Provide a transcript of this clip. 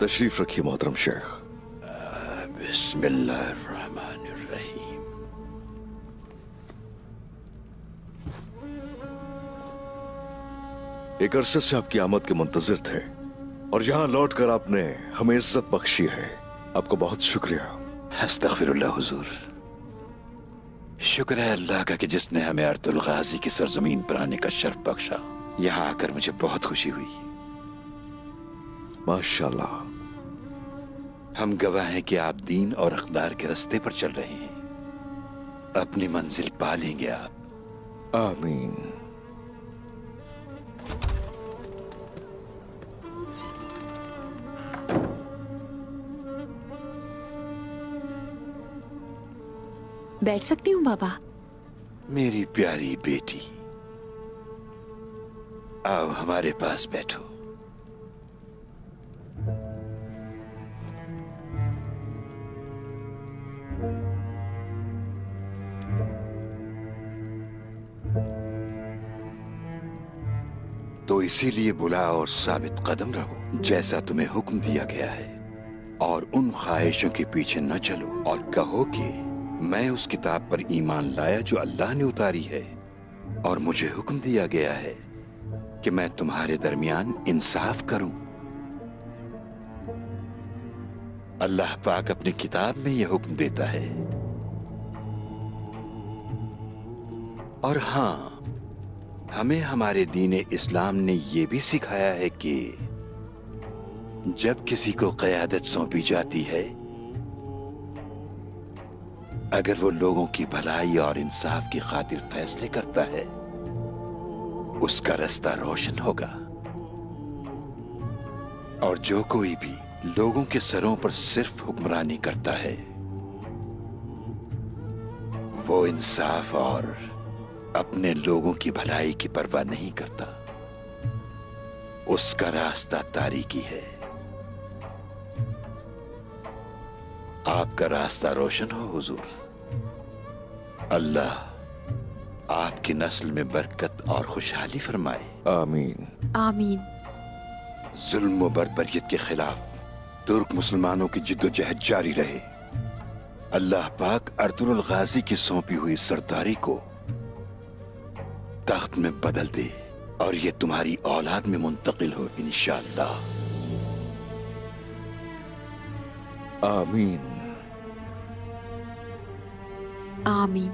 तशरीफ रखिए मोहतरम शेख। बिस्मिल्लाहिर्रहमानिर्रहीम। एक अरसे से आपकी आमद के मुंतजिर थे और यहाँ लौटकर आपने हमें इज्जत बख्शी है, आपको बहुत शुक्रिया। अस्तगफिरुल्लाह हुजूर। शुक्र है अल्लाह का कि जिसने हमें अर्तुल गाजी की सरजमीन पर आने का शर्फ बख्शा। यहाँ आकर मुझे बहुत खुशी हुई। माशाल्लाह। हम गवाह हैं कि आप दीन और अक़दार के रास्ते पर चल रहे हैं। अपनी मंजिल पा लेंगे आप। आमीन। बैठ सकती हूँ बाबा? मेरी प्यारी बेटी, आओ हमारे पास बैठो। तो इसीलिए बुला और साबित कदम रहो जैसा तुम्हें हुक्म दिया गया है, और उन ख्वाहिशों के पीछे न चलो और कहो कि मैं उस किताब पर ईमान लाया जो अल्लाह ने उतारी है, और मुझे हुक्म दिया गया है कि मैं तुम्हारे दरमियान इंसाफ करूं। अल्लाह पाक अपनी किताब में यह हुक्म देता है। और हां, हमें हमारे दीन इस्लाम ने यह भी सिखाया है कि जब किसी को क़यादत सौंपी जाती है, अगर वो लोगों की भलाई और इंसाफ की खातिर फैसले करता है, उसका रास्ता रोशन होगा। और जो कोई भी लोगों के सरों पर सिर्फ हुक्मरानी करता है, वो इंसाफ और अपने लोगों की भलाई की परवाह नहीं करता, उसका रास्ता तारीकी है। आपका रास्ता रोशन हो हुजूर। अल्लाह आपकी नस्ल में बरकत और खुशहाली फरमाए। आमीन। आमीन। जुल्म व बर्बरियत के खिलाफ तुर्क मुसलमानों की जिद्दोजहद जारी रहे। अल्लाह पाक अर्तुगरुल गाजी की सौंपी हुई सरदारी को तख्त में बदल दे और ये तुम्हारी औलाद में मुंतकिल हो इंशाअल्लाह। आमीन। आमीन।